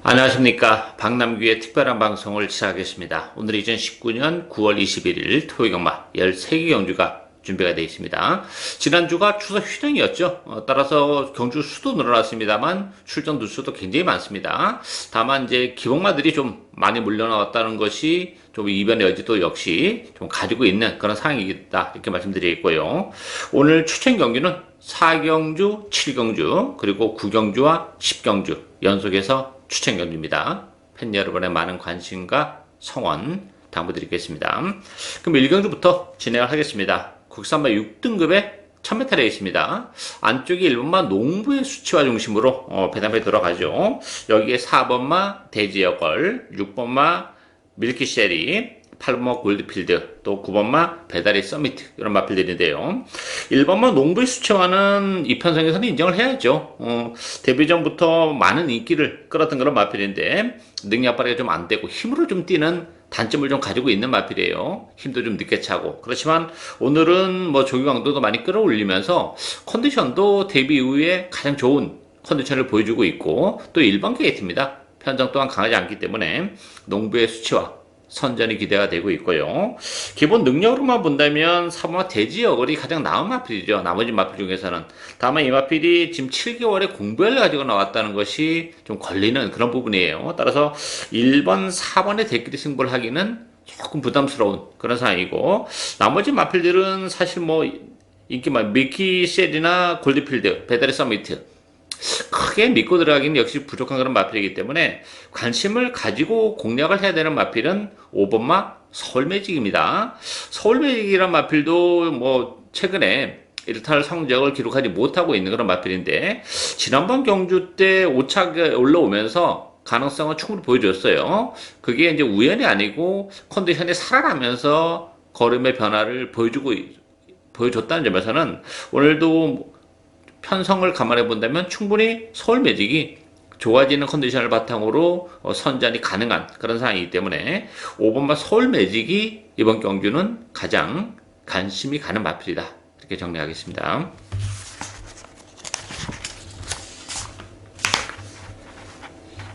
안녕하십니까. 박남규의 특별한 방송을 시작하겠습니다. 오늘 2019년 9월 21일 토요일경마 13개 경주가 준비가 되어 있습니다. 지난주가 추석 휴전이었죠. 따라서 경주 수도 늘어났습니다만 출전 누수도 굉장히 많습니다. 다만 이제 기복마들이 좀 많이 물려나왔다는 것이 좀 이변의 여지도 역시 좀 가지고 있는 그런 상황이다, 이렇게 말씀드리겠고요. 오늘 추천 경주는 4경주, 7경주, 그리고 9경주와 10경주 연속해서 추천 경주입니다. 팬 여러분의 많은 관심과 성원 당부드리겠습니다. 그럼 1경주부터 진행을 하겠습니다. 국산마 6등급의 1000m 레이스입니다. 안쪽이 1번마 농부의 수치화 중심으로 배당에 들어가죠. 여기에 4번마 대지여걸, 6번마 밀키쉐리, 8번마 골드필드, 또 9번마 배달의 서미트, 이런 마필들인데요. 1번마 농부의 수치화는 이 편성에서는 인정을 해야죠. 데뷔 전부터 많은 인기를 끌었던 그런 마필인데 능력 발휘가 좀 안 되고 힘으로 좀 뛰는 단점을 좀 가지고 있는 마필이에요. 힘도 좀 늦게 차고. 그렇지만 오늘은 뭐 조기 강도도 많이 끌어올리면서 컨디션도 데뷔 이후에 가장 좋은 컨디션을 보여주고 있고, 또 일반 게이트입니다. 편성 또한 강하지 않기 때문에 농부의 수치와 선전이 기대가 되고 있고요. 기본 능력으로만 본다면 3번 대지여걸이 가장 나은 마필이죠. 나머지 마필 중에서는. 다만 이 마필이 지금 7개월의 공부를 가지고 나왔다는 것이 좀 걸리는 그런 부분이에요. 따라서 1번, 4번의 대끼리 승부를 하기는 조금 부담스러운 그런 상황이고, 나머지 마필들은 사실 뭐 인기 많은 미키셀이나 골드필드, 배달의 서미트 크게 믿고 들어가기는 역시 부족한 그런 마필이기 때문에 관심을 가지고 공략을 해야 되는 마필은 5번마 서울매직입니다. 서울매직이란 마필도 뭐 최근에 일탈 성적을 기록하지 못하고 있는 그런 마필인데, 지난번 경주 때 5차가 올라오면서 가능성은 충분히 보여줬어요. 그게 이제 우연이 아니고 컨디션이 살아나면서 걸음의 변화를 보여줬다는 점에서는 오늘도 편성을 감안해 본다면 충분히 서울 매직이 좋아지는 컨디션을 바탕으로 선전이 가능한 그런 상황이기 때문에 5번마 서울 매직이 이번 경주는 가장 관심이 가는 마필이다, 이렇게 정리하겠습니다.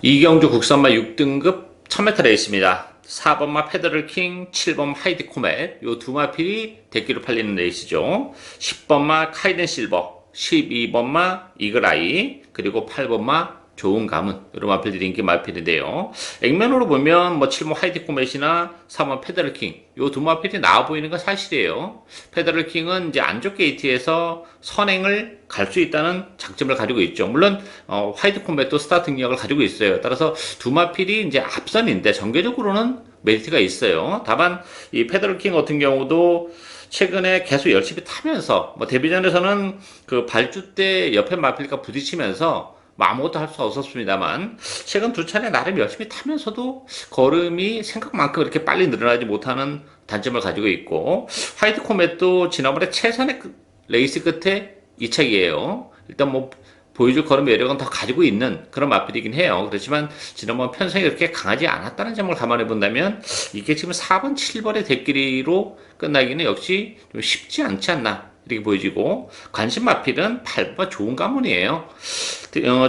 2경주 국산마 6등급 1000m 레이스입니다. 4번마 페더럴킹, 7번마 하이드 코멧, 요 두 마필이 대기로 팔리는 레이스죠. 10번마 카이든 실버, 12번마 이글아이, 그리고 8번마 좋은 가문, 이런 마필들이 인기 마필인데요. 액면으로 보면 뭐 7번 하이드 코멧이나 3번 페더럴킹, 요 두 마필이 나와 보이는 건 사실이에요. 페더럴킹은 이제 안쪽 게이트에서 선행을 갈 수 있다는 장점을 가지고 있죠. 물론 화이트 코멧도 스타트 능력을 가지고 있어요. 따라서 두 마필이 이제 앞선인데 전개적으로는 메리트가 있어요. 다만 이 페더럴킹 같은 경우도 최근에 계속 열심히 타면서, 뭐 데뷔전에서는 그 발주 때 옆에 마필과 부딪히면서 뭐 아무것도 할 수 없었습니다만, 최근 두 차례 나름 열심히 타면서도 걸음이 생각만큼 이렇게 빨리 늘어나지 못하는 단점을 가지고 있고, 화이트 코멧도 지난번에 최선의 레이스 끝에 이착이에요. 일단 뭐 보여줄 걸음 매력은 더 가지고 있는 그런 마필이긴 해요. 그렇지만 지난번 편성이 그렇게 강하지 않았다는 점을 감안해 본다면 이게 지금 4번, 7번의 대끼리로 끝나기는 역시 좀 쉽지 않지 않나, 이렇게 보여지고, 관심 마필은 8번 좋은 가문이에요.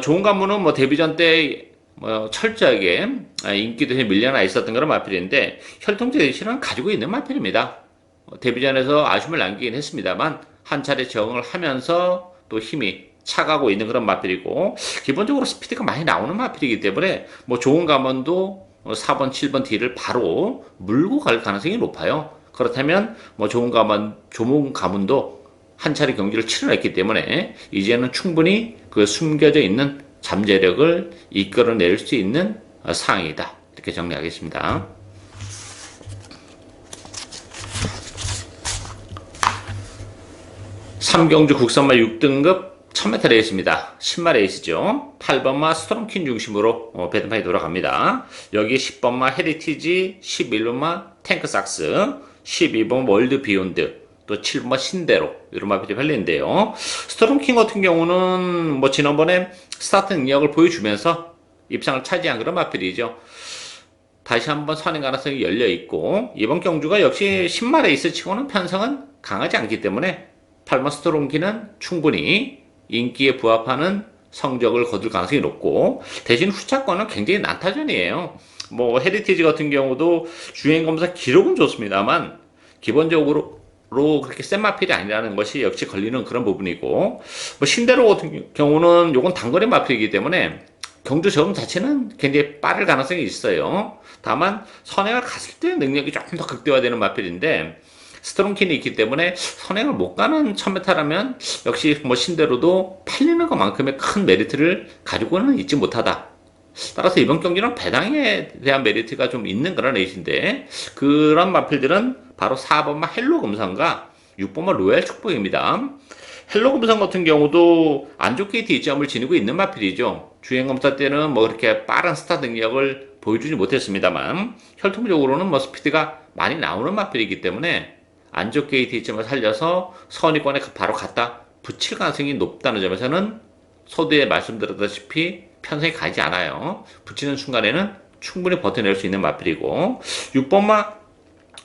좋은 가문은 뭐 데뷔전 때 뭐 철저하게 인기도 밀려나 있었던 그런 마필인데 혈통제 대신은 가지고 있는 마필입니다. 데뷔전에서 아쉬움을 남기긴 했습니다만 한 차례 적응을 하면서 또 힘이 차가고 있는 그런 마필이고, 기본적으로 스피드가 많이 나오는 마필이기 때문에 뭐 좋은 가문도 4번, 7번 뒤를 바로 물고 갈 가능성이 높아요. 그렇다면 뭐 좋은 가문도 한 차례 경기를 치러냈기 때문에 이제는 충분히 그 숨겨져 있는 잠재력을 이끌어낼 수 있는 상황이다, 이렇게 정리하겠습니다. 3경주 국산마 6등급 1000m 레이스입니다. 10마 레이스죠. 8번마 스트롬킨 중심으로 배드판이 돌아갑니다. 여기 10번마 헤리티지, 11번마 탱크삭스, 12번 월드 비욘드, 또 7번마 신대로, 이런 마필이 팔리는데요. 스트롬킨 같은 경우는 뭐 지난번에 스타트 능력을 보여주면서 입상을 차지한 그런 마필이죠. 다시 한번 선행 가능성이 열려 있고, 이번 경주가 역시 10마 레이스 치고는 편성은 강하지 않기 때문에 8번 스트롬킨은 충분히 인기에 부합하는 성적을 거둘 가능성이 높고, 대신 후차권은 굉장히 난타전이에요. 뭐 헤리티지 같은 경우도 주행검사 기록은 좋습니다만 기본적으로 그렇게 센 마필이 아니라는 것이 역시 걸리는 그런 부분이고, 뭐 신대로 같은 경우는 요건 단거리 마필이기 때문에 경주 적응 자체는 굉장히 빠를 가능성이 있어요. 다만 선행을 갔을 때 능력이 조금 더 극대화되는 마필인데, 스트롱킨이 있기 때문에 선행을 못 가는 1000m라면 역시 뭐 신대로도 팔리는 것만큼의 큰 메리트를 가지고는 있지 못하다. 따라서 이번 경기는 배당에 대한 메리트가 좀 있는 그런 레이스인데, 그런 마필들은 바로 4번마 헬로 금성과 6번마 로얄 축복입니다. 헬로 금성 같은 경우도 안좋게 D점을 지니고 있는 마필이죠. 주행검사 때는 뭐 그렇게 빠른 스타 능력을 보여주지 못했습니다만 혈통적으로는 뭐 스피드가 많이 나오는 마필이기 때문에 안좋게 D점을 살려서 선의권에 바로 갖다 붙일 가능성이 높다는 점에서는 서두에 말씀드렸다시피 편성이 가지 않아요. 붙이는 순간에는 충분히 버텨낼 수 있는 마필이고, 6번마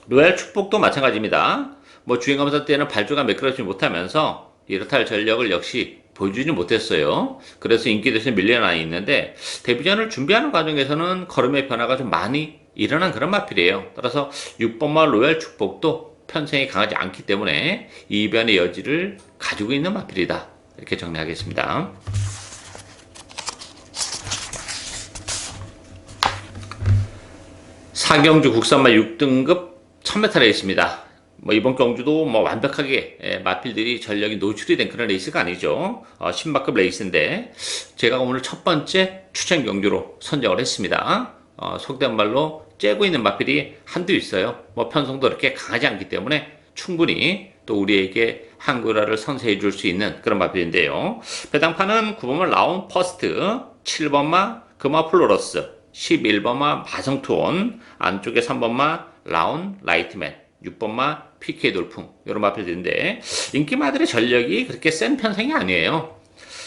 로얄 축복도 마찬가지입니다. 뭐 주행검사 때는 발주가 매끄럽지 못하면서 이렇다 할 전력을 역시 보여주지 못했어요. 그래서 인기 대신에 밀려나 있는데, 데뷔전을 준비하는 과정에서는 걸음의 변화가 좀 많이 일어난 그런 마필이에요. 따라서 6번마 로얄 축복도 편성이 강하지 않기 때문에 이변의 여지를 가지고 있는 마필이다. 이렇게 정리하겠습니다. 사경주 국산마 6등급 1000m 레이스입니다. 뭐 이번 경주도 뭐 완벽하게 마필들이 전력이 노출이 된 그런 레이스가 아니죠. 신마급 레이스인데 제가 오늘 첫 번째 추천 경주로 선정을 했습니다. 속된 말로 째고 있는 마필이 한두 있어요. 뭐 편성도 그렇게 강하지 않기 때문에 충분히 또 우리에게 한글화를 선사해 줄 수 있는 그런 마필인데요. 배당판은 9번마 라운 퍼스트, 7번마 금화 플로러스, 11번마 마성투온, 안쪽에 3번마 라운 라이트맨, 6번마 PK 돌풍, 이런 마필들인데 인기마들의 전력이 그렇게 센 편성이 아니에요.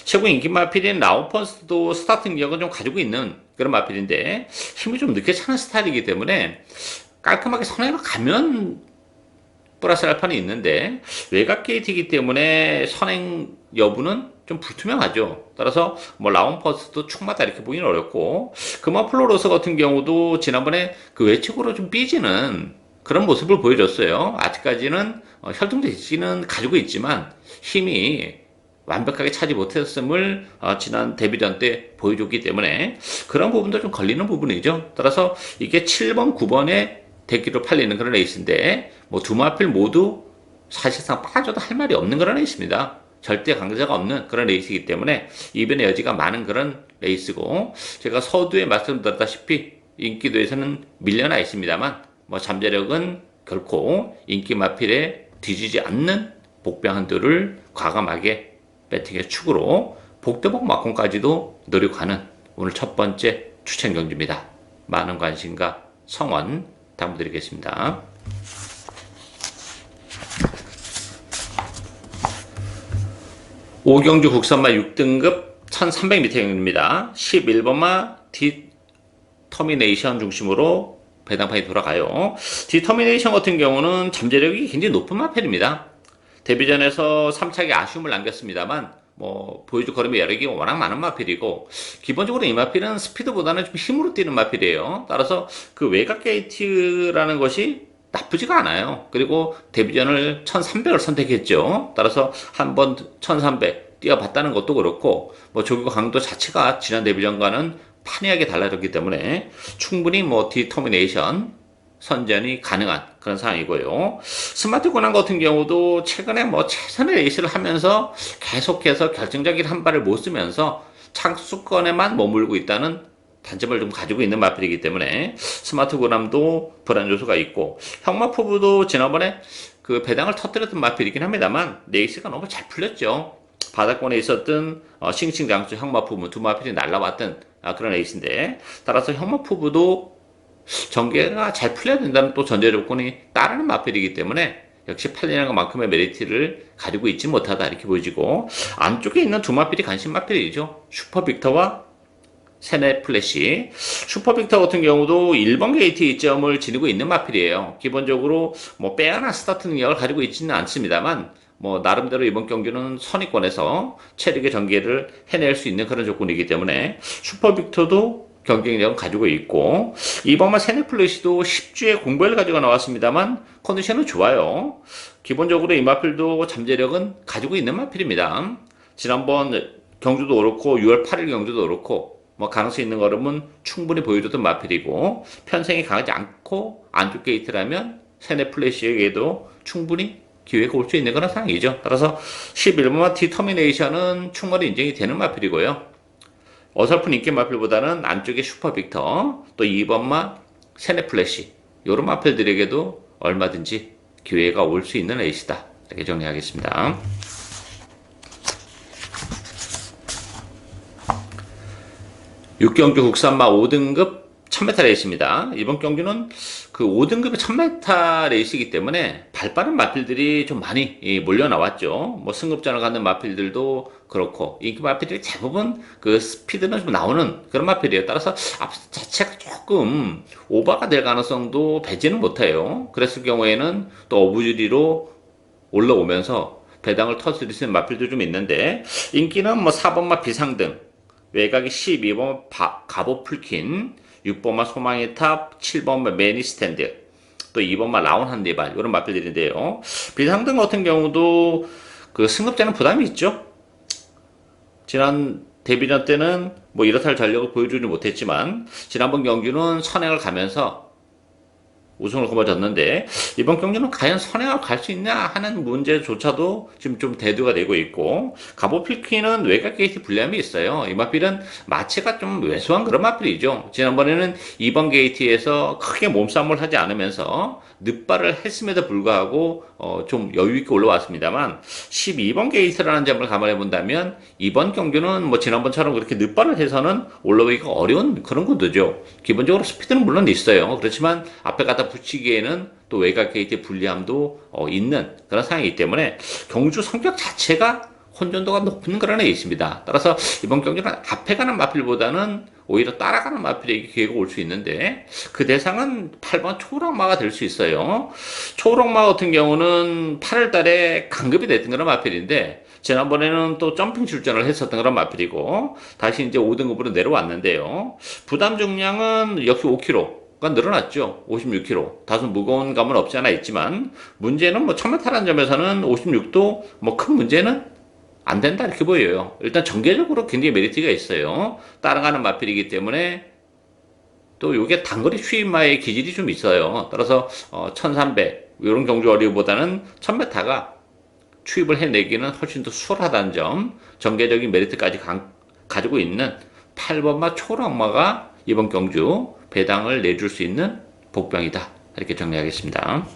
최고 인기 마필인 라운 퍼스트도 스타트 능력은 좀 가지고 있는 그런 마필인데 힘이 좀 늦게 차는 스타일이기 때문에 깔끔하게 선행을 가면 플러스 알파는 있는데 외곽 게이트이기 때문에 선행 여부는 좀 불투명하죠. 따라서 뭐 라운 퍼스트도 총마다 이렇게 보기는 어렵고, 금화 플로로스 같은 경우도 지난번에 그 외측으로 좀 삐지는 그런 모습을 보여줬어요. 아직까지는 혈통 대지는 가지고 있지만 힘이 완벽하게 차지 못했음을 지난 데뷔전 때 보여줬기 때문에 그런 부분도 좀 걸리는 부분이죠. 따라서 이게 7번, 9번에 대기로 팔리는 그런 레이스인데 뭐 두 마필 모두 사실상 빠져도 할 말이 없는 그런 레이스입니다. 절대 강자가 없는 그런 레이스이기 때문에 이변의 여지가 많은 그런 레이스고, 제가 서두에 말씀드렸다시피 인기도에서는 밀려나 있습니다만 뭐 잠재력은 결코 인기 마필에 뒤지지 않는 복병 한도를 과감하게 배팅의 축으로 복대복 막공까지도 노력하는 오늘 첫 번째 추천 경주입니다. 많은 관심과 성원 당부드리겠습니다. 5경주 국산마 6등급 1300m 경주입니다. 11번마 디터미네이션 중심으로 배당판이 돌아가요. 디터미네이션 같은 경우는 잠재력이 굉장히 높은 마필입니다. 데뷔전에서 3차기 아쉬움을 남겼습니다만 뭐 보여줄 걸음의 여력이 워낙 많은 마필이고, 기본적으로 이 마필은 스피드보다는 좀 힘으로 뛰는 마필이에요. 따라서 그 외곽 게이트라는 것이 나쁘지가 않아요. 그리고 데뷔전을 1300을 선택했죠. 따라서 한번 1300 뛰어봤다는 것도 그렇고, 뭐 조기고 강도 자체가 지난 데뷔전과는 판이하게 달라졌기 때문에 충분히 뭐 디터미네이션 선전이 가능한 그런 상황이고요. 스마트 권한 같은 경우도 최근에 뭐 최선의 레이스를 하면서 계속해서 결정적인 한 발을 못 쓰면서 창수권에만 머물고 있다는 단점을 좀 가지고 있는 마필이기 때문에 스마트 고남도 불안 요소가 있고, 형마포부도 지난번에 그 배당을 터뜨렸던 마필이긴 합니다만 레이스가 너무 잘 풀렸죠. 바닥권에 있었던 싱싱장수 형마포부 두 마필이 날라왔던 그런 레이스인데, 따라서 형마포부도 전개가 잘 풀려야 된다는 또 전제 조건이 따르는 마필이기 때문에 역시 팔리는 것만큼의 메리트를 가지고 있지 못하다 이렇게 보여지고, 안쪽에 있는 두 마필이 관심 마필이죠. 슈퍼빅터와 세네 플래시. 슈퍼빅터 같은 경우도 1번 게이트 이점을 지니고 있는 마필이에요. 기본적으로 뭐 빼어난 스타트 능력을 가지고 있지는 않습니다만 뭐 나름대로 이번 경기는 선의권에서 체력의 전개를 해낼 수 있는 그런 조건이기 때문에 슈퍼빅토도 경쟁력을 가지고 있고, 이번만 세네플래시도 10주에 공백을 가지고 나왔습니다만 컨디션은 좋아요. 기본적으로 이 마필도 잠재력은 가지고 있는 마필입니다. 지난번 경주도 그렇고 6월 8일 경주도 그렇고 뭐 가능성 있는 걸음은 충분히 보여줬던 마필이고, 편성이 강하지 않고 안쪽 게이트라면 세네플래시에게도 충분히 기회가 올 수 있는 그런 상황이죠. 따라서 11번마 디터미네이션은 충분히 인정이 되는 마필이고요. 어설픈 인기 마필보다는 안쪽에 슈퍼빅터, 또 2번마 세네플래시, 이런 마필들에게도 얼마든지 기회가 올 수 있는 레이스다, 이렇게 정리하겠습니다. 6경주 국산마 5등급 1000m 레이스입니다. 이번 경주는 그 5등급의 1000m 레이스이기 때문에 발빠른 마필들이 좀 많이 몰려 나왔죠. 뭐 승급전을 갖는 마필들도 그렇고, 이 마필들이 대부분 그 스피드는 좀 나오는 그런 마필이에요. 따라서 앞 자체가 조금 오버가 될 가능성도 배제는 못해요. 그랬을 경우에는 또 어부지리로 올라오면서 배당을 터뜨릴 수 있는 마필도 좀 있는데, 인기는 뭐 4번마 비상등, 외곽이 12번 가보 풀킨, 6번마 소망의 탑, 7번마 매니 스탠드, 또 2번마 라운 한디발, 이런 마필들인데요. 비상등 같은 경우도 그 승급자는 부담이 있죠. 지난 데뷔전 때는 뭐 이렇다 할 전력을 보여주지 못했지만 지난번 경기는 선행을 가면서 우승을 거머쥐었는데, 이번 경기는 과연 선행을 갈 수 있냐 하는 문제조차도 지금 좀 대두가 되고 있고, 가보필키는 외곽 게이트 불리함이 있어요. 이 마필은 마체가 좀 왜소한 그런 마필이죠. 지난번에는 2번 게이트에서 크게 몸싸움을 하지 않으면서 늑발을 했음에도 불구하고 좀 여유있게 올라왔습니다만, 12번 게이트라는 점을 감안해 본다면 이번 경기는 뭐 지난번처럼 그렇게 늑발을 해서는 올라오기가 어려운 그런 구도죠. 기본적으로 스피드는 물론 있어요. 그렇지만 앞에 갖다 붙이기에는 또 외곽 게이트의 불리함도 있는 그런 상황이기 때문에 경주 성격 자체가 혼전도가 높은 그런 애 있습니다. 따라서 이번 경기는 앞에 가는 마필보다는 오히려 따라가는 마필에게 기회가 올 수 있는데, 그 대상은 8번 초록마가 될 수 있어요. 초록마 같은 경우는 8월 달에 강급이 됐던 그런 마필인데, 지난번에는 또 점핑 출전을 했었던 그런 마필이고, 다시 이제 5등급으로 내려왔는데요. 부담 중량은 역시 5kg. 가 늘어났죠. 56kg. 다소 무거운 감은 없지 않아 있지만, 문제는 뭐 1000m라는 점에서는 56도 뭐 큰 문제는 안 된다, 이렇게 보여요. 일단 전개적으로 굉장히 메리트가 있어요. 따라가는 마필이기 때문에 또 이게 단거리 추임마의 기질이 좀 있어요. 따라서 1300 이런 경주 어리보다는 1000m가 추입을 해내기는 훨씬 더 수월하다는 점, 전개적인 메리트까지 가지고 있는 8번마 초록마가 이번 경주 배당을 내줄 수 있는 복병이다, 이렇게 정리하겠습니다.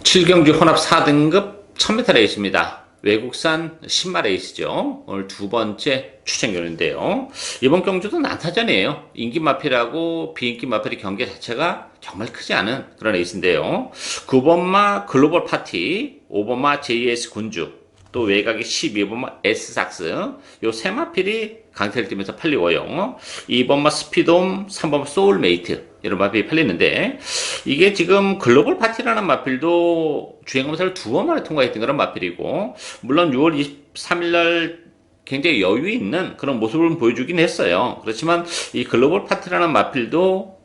칠경주 혼합 4등급 1000m 레이스입니다. 외국산 신마 레이스죠. 오늘 두 번째 추천경인데요. 이번 경주도 난타전이에요. 인기 마필하고 비인기 마필의 경계 자체가 정말 크지 않은 그런 레이스인데요. 9번마 글로벌 파티, 5번마 JS 군주, 또 외곽에 12번마 S삭스, 요 세 마필이 강세를 띠면서 팔리고요. 2번마 스피돔, 3번마 소울메이트, 이런 마필이 팔리는데, 이게 지금 글로벌 파티라는 마필도 주행검사를 2번 만에 통과했던 그런 마필이고, 물론 6월 23일날 굉장히 여유 있는 그런 모습을 보여주긴 했어요. 그렇지만 이 글로벌 파티라는 마필도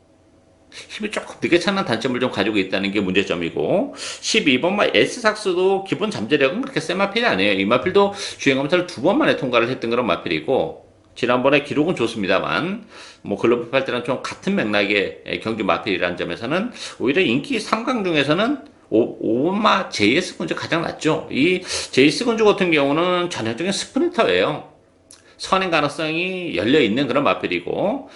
힘이 조금 늦게 차는 단점을 좀 가지고 있다는 게 문제점이고, 12번마 S삭스도 기본 잠재력은 그렇게 센 마필이 아니에요. 이 마필도 주행검사를 2번 만에 통과를 했던 그런 마필이고, 지난번에 기록은 좋습니다만 뭐 글로벌 파티랑 좀 같은 맥락의 경주 마필이라는 점에서는 오히려 인기 3강 중에서는 5번마 JS 군주 가장 낫죠. 이 JS 군주 같은 경우는 전형적인 스프린터예요. 선행 가능성이 열려있는 그런 마필이고,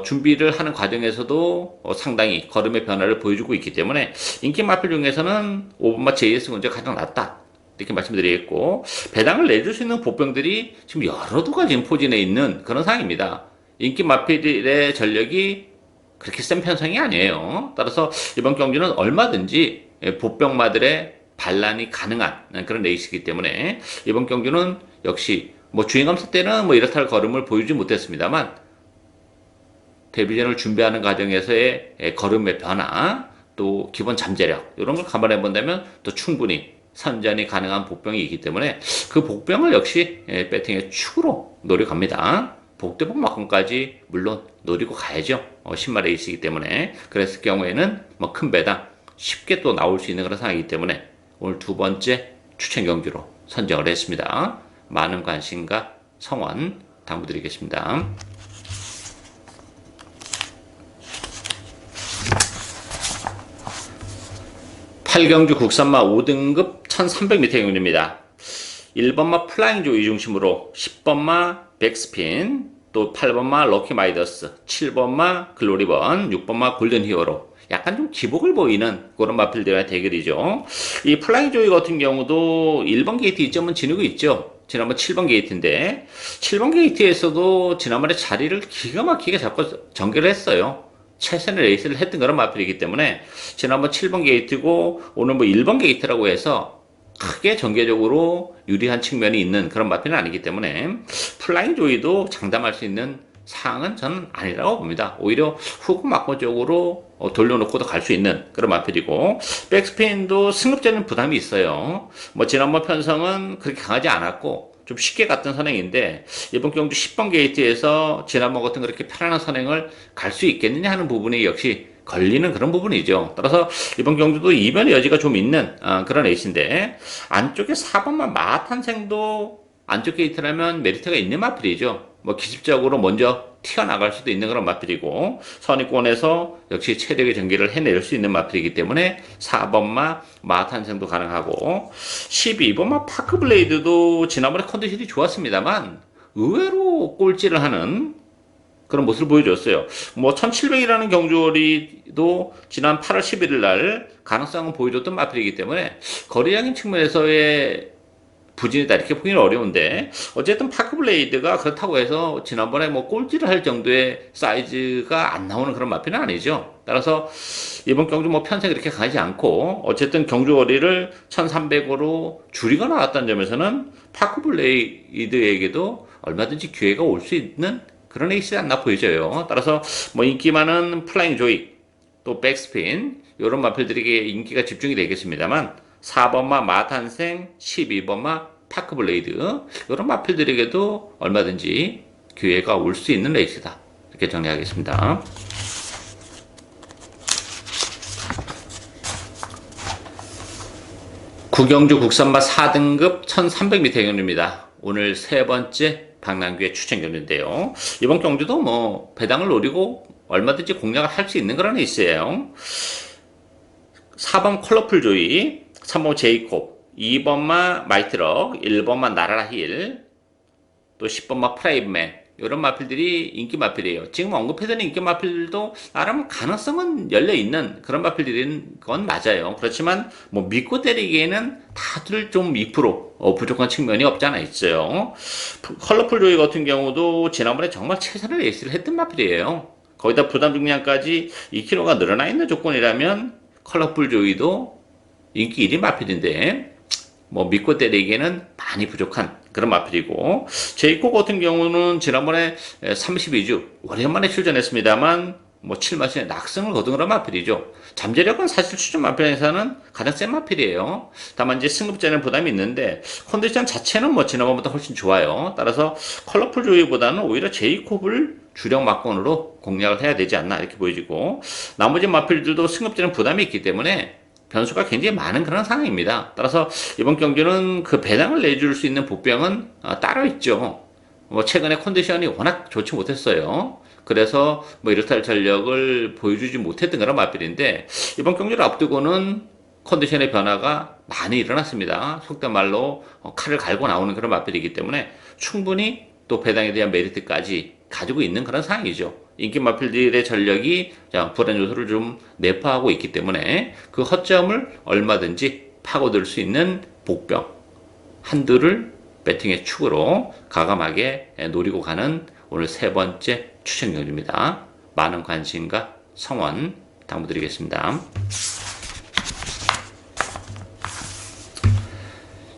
준비를 하는 과정에서도 상당히 걸음의 변화를 보여주고 있기 때문에 인기 마필 중에서는 5번마 JS 군주가 가장 낫다, 이렇게 말씀드리겠고, 배당을 내줄 수 있는 보병들이 지금 여러 도가 지금 포진해 있는 그런 상황입니다. 인기 마필의 전력이 그렇게 센 편성이 아니에요. 따라서 이번 경기는 얼마든지 보병마들의 반란이 가능한 그런 레이스이기 때문에 이번 경기는 역시 뭐 주행검사 때는 뭐 이렇다 할 걸음을 보이지 못했습니다만, 데뷔전을 준비하는 과정에서의 걸음의 변화, 또 기본 잠재력 이런 걸 감안해 본다면 또 충분히 선전이 가능한 복병이 기 때문에 그 복병을 역시 배팅의 축으로 노려갑니다. 복대복만큼까지 물론 노리고 가야죠. 10마 레이스이기 때문에. 그랬을 경우에는 뭐 큰 배당 쉽게 또 나올 수 있는 그런 상황이기 때문에 오늘 두 번째 추천 경주로 선정을 했습니다. 많은 관심과 성원 당부드리겠습니다. 8경주 국산마 5등급 1300m 경주입니다. 1번마 플라잉 조이 중심으로 10번마 백스핀, 또 8번마 럭키 마이더스, 7번마 글로리번, 6번마 골든 히어로. 약간 좀 기복을 보이는 그런 마필들과의 대결이죠. 이 플라잉 조이 같은 경우도 1번 게이트 2점은 지니고 있죠. 지난번 7번 게이트인데 7번 게이트에서도 지난번에 자리를 기가 막히게 잡고 전개를 했어요. 최선의 레이스를 했던 그런 마필이기 때문에 지난번 7번 게이트고 오늘 뭐 1번 게이트라고 해서 크게 전개적으로 유리한 측면이 있는 그런 마필은 아니기 때문에 플라잉 조이도 장담할 수 있는 사항은 저는 아니라고 봅니다. 오히려 후구 막고 쪽으로 돌려놓고도 갈 수 있는 그런 마필이고, 백스핀도 승급자는 부담이 있어요. 뭐 지난번 편성은 그렇게 강하지 않았고 좀 쉽게 갔던 선행인데 이번 경주 10번 게이트에서 지난번 같은 그렇게 편안한 선행을 갈 수 있겠느냐 하는 부분이 역시 걸리는 그런 부분이죠. 따라서 이번 경주도 이변의 여지가 좀 있는 그런 레이스인데, 안쪽에 4번만 마탄생도 안쪽 게이트라면 메리트가 있는 마필이죠. 뭐 기습적으로 먼저 튀어나갈 수도 있는 그런 마필이고, 선입권에서 역시 체력의 전개를 해낼 수 있는 마필이기 때문에 4번마 마탄생도 가능하고, 12번마 파크블레이드도 지난번에 컨디션이 좋았습니다만 의외로 꼴찌를 하는 그런 모습을 보여줬어요. 뭐 1700이라는 경주거리도 지난 8월 11일 날 가능성은 보여줬던 마필이기 때문에 거리적인 측면에서의 부진이다 이렇게 보기는 어려운데, 어쨌든 파크블레이드가 그렇다고 해서 지난번에 뭐 꼴찌를 할 정도의 사이즈가 안 나오는 그런 마필은 아니죠. 따라서 이번 경주 뭐 편성이 그렇게 강하지 않고 어쨌든 경주 거리를 1300으로 줄이고 나왔다는 점에서는 파크블레이드에게도 얼마든지 기회가 올 수 있는 그런 에이스가 안 나 보여져요. 따라서 뭐 인기 많은 플라잉 조이, 또 백스핀 이런 마필들에게 인기가 집중이 되겠습니다만 4번마 마탄생, 12번마 파크블레이드 이런 마필들에게도 얼마든지 기회가 올 수 있는 레이스다 이렇게 정리하겠습니다. 구경주 국산마 4등급 1300m 경주입니다. 오늘 세 번째 박남규의 추천 경주인데요. 이번 경주도 뭐 배당을 노리고 얼마든지 공략을 할 수 있는 그런 레이스예요. 4번 컬러풀 조이, 3번 제이콥, 2번마 마이트럭, 1번마 나라라 힐, 또 10번마 프라이브맨 이런 마필들이 인기 마필이에요. 지금 언급해드린 인기 마필들도 나름 가능성은 열려있는 그런 마필들인 건 맞아요. 그렇지만 뭐 믿고 때리기에는 다들 좀 2% 부족한 측면이 없지 않아 있어요. 컬러풀 조이 같은 경우도 지난번에 정말 최선의 레이스를 했던 마필이에요. 거기다 부담 중량까지 2kg가 늘어나 있는 조건이라면 컬러풀 조이도 인기 1위 마필인데 뭐 믿고 때리기에는 많이 부족한 그런 마필이고, 제이콥 같은 경우는 지난번에 32주 오랜만에 출전했습니다만 뭐 7마신의 낙승을 거둔 그런 마필이죠. 잠재력은 사실 추천 마필에서는 가장 센 마필이에요. 다만 이제 승급자는 부담이 있는데 컨디션 자체는 뭐 지난번보다 훨씬 좋아요. 따라서 컬러풀 조이보다는 오히려 제이콥을 주력 막건으로 공략을 해야 되지 않나 이렇게 보여지고, 나머지 마필들도 승급자는 부담이 있기 때문에 변수가 굉장히 많은 그런 상황입니다. 따라서 이번 경기는 그 배당을 내줄 수 있는 복병은 따로 있죠. 뭐 최근에 컨디션이 워낙 좋지 못했어요. 그래서 뭐 이렇다 할 전력을 보여주지 못했던 그런 마필인데 이번 경기를 앞두고는 컨디션의 변화가 많이 일어났습니다. 속된 말로 칼을 갈고 나오는 그런 마필이기 때문에 충분히 또 배당에 대한 메리트까지 가지고 있는 그런 상황이죠. 인기 마필들의 전력이 불안 요소를 좀 내포하고 있기 때문에 그 허점을 얼마든지 파고들 수 있는 복병 한두를 배팅의 축으로 과감하게 노리고 가는 오늘 세 번째 추천 경주입니다. 많은 관심과 성원 당부드리겠습니다.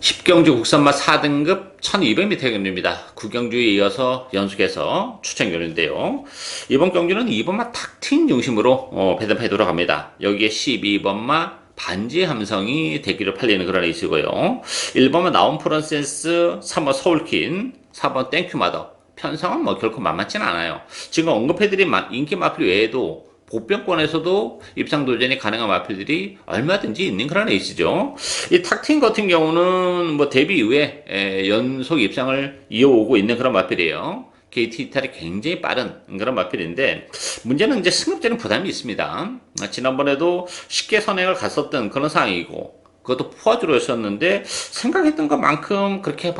10경주 국산마 4등급 1200m 경주입니다. 9경주에 이어서 연속해서 추천 경주인데요. 이번 경주는 2번마 탁틴 중심으로 배당판이 돌아갑니다. 여기에 12번마 반지 함성이 대기로 팔리는 그런 레이스고요. 1번마 나온 프란세스, 3번 서울킨, 4번 땡큐마더. 편성은 뭐 결코 만만치는 않아요. 지금 언급해드린 인기 마필 외에도 보병권에서도 입상 도전이 가능한 마필들이 얼마든지 있는 그런 레이스죠. 이 탁틴 같은 경우는 뭐 데뷔 이후에 연속 입상을 이어오고 있는 그런 마필이에요. 게이트 이탈이 굉장히 빠른 그런 마필인데, 문제는 이제 승급제는 부담이 있습니다. 지난번에도 쉽게 선행을 갔었던 그런 상황이고, 그것도 포화주로였었는데 생각했던 것만큼 그렇게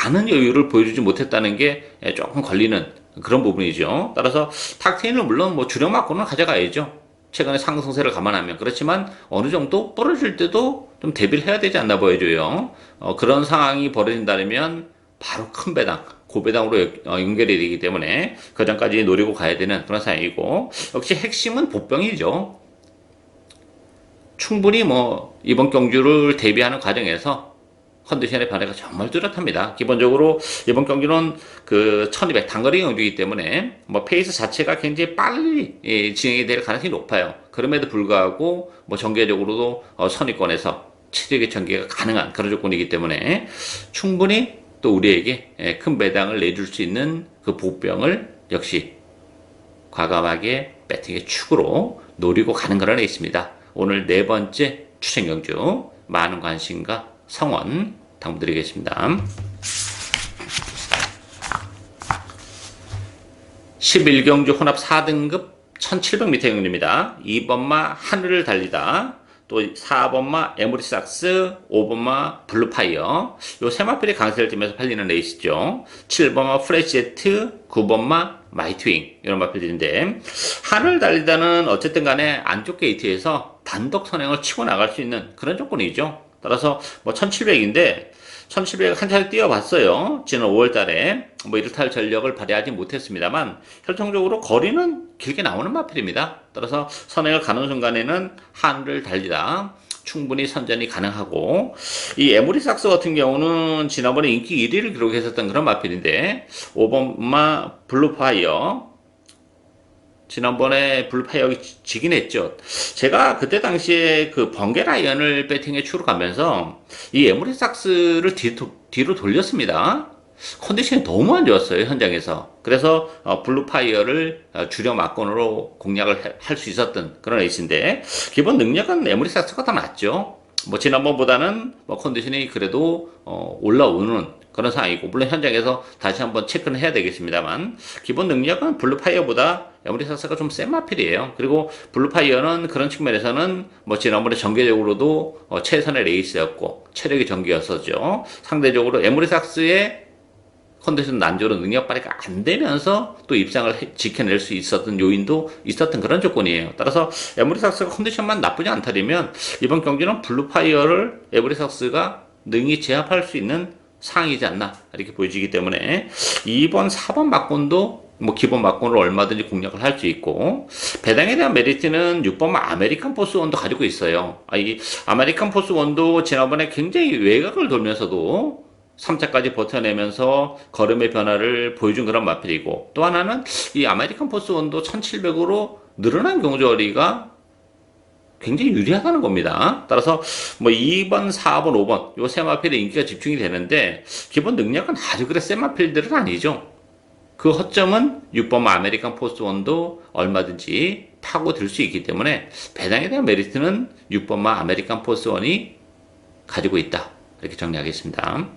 많은 여유를 보여주지 못했다는 게 조금 걸리는 그런 부분이죠. 따라서 탁테인을 물론 뭐 주력 맞고는 가져가야죠. 최근에 상승세를 감안하면. 그렇지만 어느 정도 부러질 때도 좀 대비를 해야 되지 않나 보여줘요. 그런 상황이 벌어진다면 바로 큰 배당, 고배당으로 연결이 되기 때문에 그 전까지 노리고 가야 되는 그런 상황이고, 역시 핵심은 보병이죠. 충분히 뭐 이번 경주를 대비하는 과정에서 컨디션의 변화가 정말 뚜렷합니다. 기본적으로 이번 경주는 그 1200 단거리 경주이기 때문에 뭐 페이스 자체가 굉장히 빨리 진행이 될 가능성이 높아요. 그럼에도 불구하고 뭐 전개적으로도 선위권에서 체력의 전개가 가능한 그런 조건이기 때문에 충분히 또 우리에게 큰 배당을 내줄 수 있는 그 보병을 역시 과감하게 배팅의 축으로 노리고 가는 거라 있습니다. 오늘 네 번째 추천 경주 많은 관심과 성원 당부드리겠습니다. 11경주 혼합 4등급 1700m 경주입니다. 2번마 하늘을 달리다, 또 4번마 에모리삭스, 5번마 블루파이어, 요 세 마필이 강세를 띠면서 팔리는 레이스죠. 7번마 프레시제트, 9번마 마이트윙, 이런 마필들인데, 하늘을 달리다는 어쨌든 간에 안쪽 게이트에서 단독 선행을 치고 나갈 수 있는 그런 조건이죠. 따라서 뭐 1700인데 1700 한 차례 뛰어봤어요. 지난 5월 달에 뭐 이렇다 할 전력을 발휘하지 못했습니다만 결정적으로 거리는 길게 나오는 마필입니다. 따라서 선행을 가는 순간에는 하늘을 달리다 충분히 선전이 가능하고, 이 에모리삭스 같은 경우는 지난번에 인기 1위를 기록했었던 그런 마필인데, 5번마 블루파이어, 지난번에 블루파이어가 지긴 했죠. 제가 그때 당시에 그 번개 라이언을 배팅에 추로 가면서 이 에모리삭스를 뒤로 돌렸습니다. 컨디션이 너무 안 좋았어요, 현장에서. 그래서 블루파이어를 주력 막건으로 공략을 할 수 있었던 그런 에이스인데, 기본 능력은 에모리삭스가 더 낫죠. 뭐 지난번보다는 뭐 컨디션이 그래도 올라오는 그런 상황이고, 물론 현장에서 다시 한번 체크는 해야 되겠습니다만, 기본 능력은 블루파이어보다 에모리삭스가 좀 센 마필이에요. 그리고 블루파이어는 그런 측면에서는 뭐 지난번에 전개적으로도 최선의 레이스였고 체력이 전개였었죠. 상대적으로 에모리삭스의 컨디션 난조로 능력 발휘가 안 되면서 또 입상을 지켜낼 수 있었던 요인도 있었던 그런 조건이에요. 따라서 에모리삭스가 컨디션만 나쁘지 않다면 이번 경기는 블루파이어를 에모리삭스가 능히 제압할 수 있는 상황이지 않나 이렇게 보여지기 때문에 2번, 4번 막건도 뭐 기본 막건으로 얼마든지 공략을 할 수 있고, 배당에 대한 메리트는 6번 아메리칸 포스1도 가지고 있어요. 이 아메리칸 포스1도 지난번에 굉장히 외곽을 돌면서도 3차까지 버텨내면서 걸음의 변화를 보여준 그런 마필이고, 또 하나는 이 아메리칸 포스1도 1700으로 늘어난 경주거리가 굉장히 유리하다는 겁니다. 따라서 뭐 2번, 4번, 5번 요 세 마필의 인기가 집중이 되는데, 기본 능력은 아주 그래 센 마필들은 아니죠. 그 허점은 6번 아메리칸 포스1도 얼마든지 파고들 수 있기 때문에 배당에 대한 메리트는 6번 아메리칸 포스1이 가지고 있다, 이렇게 정리하겠습니다.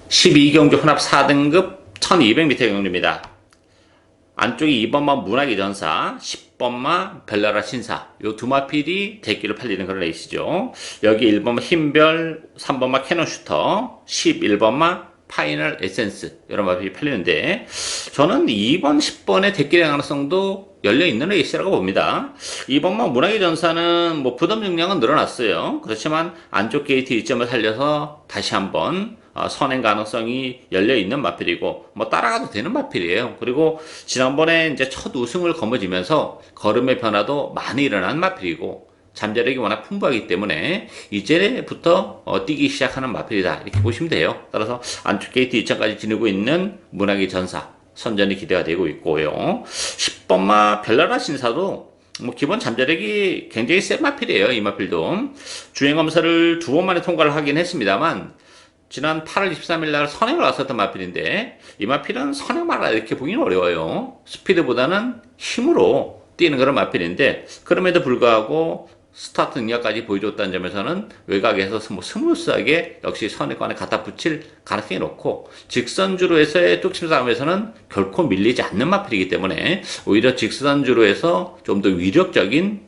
(12경주) 혼합 4등급 1200m 경주입니다. 안쪽이 2번마 문학의 전사, 10번마 벨라라 신사, 요 두 마필이 대기로 팔리는 그런 레이스죠. 여기 1번마 흰별, 3번마 캐논 슈터, 11번마 파이널 에센스, 이런 마필이 팔리는데, 저는 2번, 10번의 대기의 가능성도 열려있는 레이스라고 봅니다. 2번마 문학의 전사는 뭐 부담 용량은 늘어났어요. 그렇지만 안쪽 게이트 1점을 살려서 다시 한번 선행 가능성이 열려 있는 마필이고 뭐 따라가도 되는 마필이에요. 그리고 지난번에 이제 첫 우승을 거머쥐면서 걸음의 변화도 많이 일어난 마필이고 잠재력이 워낙 풍부하기 때문에 이제부터 뛰기 시작하는 마필이다 이렇게 보시면 돼요. 따라서 안쪽 게이트 2차까지 지니고 있는 문학의 전사 선전이 기대가 되고 있고요. 10번마 별나라 신사도 뭐 기본 잠재력이 굉장히 센 마필이에요. 이 마필도 주행검사를 2번 만에 통과를 하긴 했습니다만 지난 8월 23일 날 선행을 왔었던 마필인데 이 마필은 선행마라 이렇게 보기는 어려워요. 스피드보다는 힘으로 뛰는 그런 마필인데 그럼에도 불구하고 스타트 능력까지 보여줬다는 점에서는 외곽에서 뭐 스무스하게 역시 선행권에 갖다 붙일 가능성이 높고 직선주로에서의 뚝심 싸움에서는 결코 밀리지 않는 마필이기 때문에 오히려 직선주로에서 좀 더 위력적인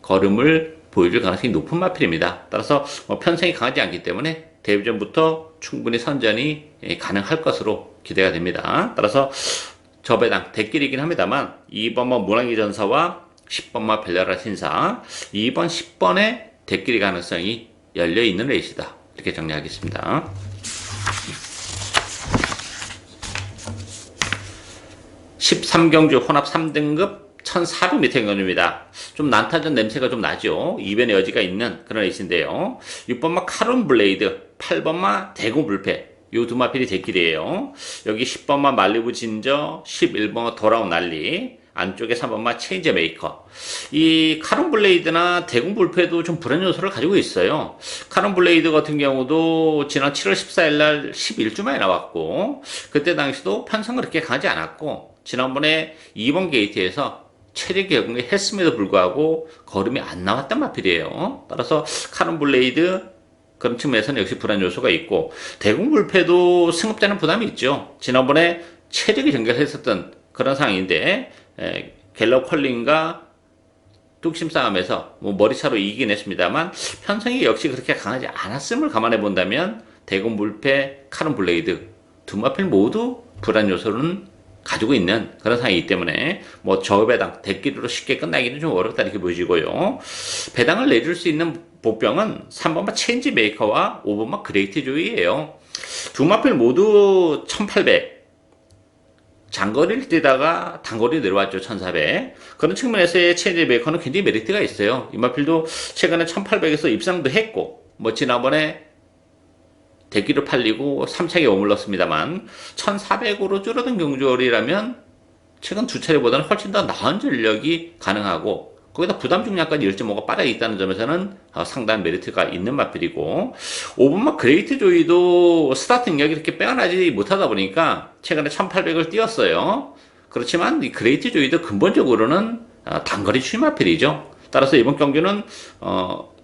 걸음을 보여줄 가능성이 높은 마필입니다. 따라서 편성이 강하지 않기 때문에 데뷔전부터 충분히 선전이 가능할 것으로 기대가 됩니다. 따라서 저배당 대길이긴 합니다만 2번마 문학의 전사와 10번마 별나라 신사 2번 10번의 대길이 가능성이 열려있는 레이스다 이렇게 정리하겠습니다. 13경주 혼합 3등급 1400m 경주입니다. 좀 난타전 냄새가 좀 나죠. 이변의 여지가 있는 그런 레이스인데요. 6번마 카론 블레이드, 8번마 대구 불패 요 두 마필이 대길이에요. 여기 10번마 말리부 진저, 11번마 돌아온 난리, 안쪽에 3번마 체인저 메이커. 이 카론 블레이드나 대구 불패도 좀 불안 요소를 가지고 있어요. 카론 블레이드 같은 경우도 지난 7월 14일 날 11주 만에 나왔고 그때 당시도 편성은 그렇게 강하지 않았고 지난번에 2번 게이트에서 체력이 했음에도 불구하고 걸음이 안 나왔단 마필이에요. 따라서 카론 블레이드 그런 측면에서는 역시 불안 요소가 있고 대공 불패도 승급자는 부담이 있죠. 지난번에 체력이 전결했었던 그런 상황인데 갤럽 컬링과 뚝심 싸움에서 뭐 머리차로 이기긴 했습니다만 편성이 역시 그렇게 강하지 않았음을 감안해 본다면 대공 불패, 카론 블레이드 두 마필 모두 불안 요소는 가지고 있는 그런 상황이기 때문에 뭐 저배당 대끼리로 쉽게 끝나기는 좀 어렵다 이렇게 보여지고요. 배당을 내줄 수 있는 보병은 3번마 체인지 메이커와 5번마 그레이트 조이예요. 두 마필 모두 1800 장거리를 뛰다가 단거리 내려왔죠. 1400 그런 측면에서의 체인지 메이커는 굉장히 메리트가 있어요. 이 마필도 최근에 1800에서 입상도 했고 뭐 지난번에 대기로 팔리고 3차게 머물렀습니다만 1400으로 줄어든 경주월이라면 최근 두 차례보다는 훨씬 더 나은 전력이 가능하고 거기다 부담 중량까지 1.5가 빠져 있다는 점에서는 상당한 메리트가 있는 마필이고 5번마 그레이트 조이도 스타트 능력이 이렇게 빼어나지 못하다 보니까 최근에 1800을 뛰었어요. 그렇지만 이 그레이트 조이도 근본적으로는 단거리 추임 마필이죠. 따라서 이번 경주는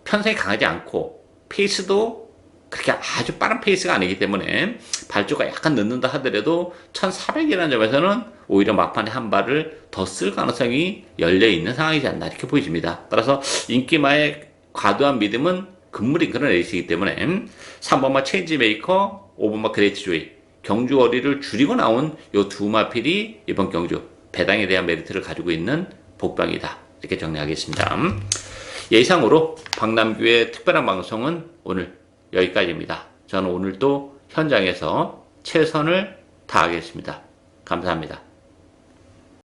편성이 강하지 않고 페이스도 그렇게 아주 빠른 페이스가 아니기 때문에 발주가 약간 늦는다 하더라도 1400이라는 점에서는 오히려 막판에 한 발을 더 쓸 가능성이 열려있는 상황이지 않나 이렇게 보여집니다. 따라서 인기마의 과도한 믿음은 금물인 그런 레이스이기 때문에 3번마 체인지 메이커, 5번마 그레이트 조이 경주거리를 줄이고 나온 요 두 마필이 이번 경주 배당에 대한 메리트를 가지고 있는 복병이다 이렇게 정리하겠습니다. 예상으로 박남규의 특별한 방송은 오늘 여기까지입니다. 저는 오늘도 현장에서 최선을 다하겠습니다. 감사합니다.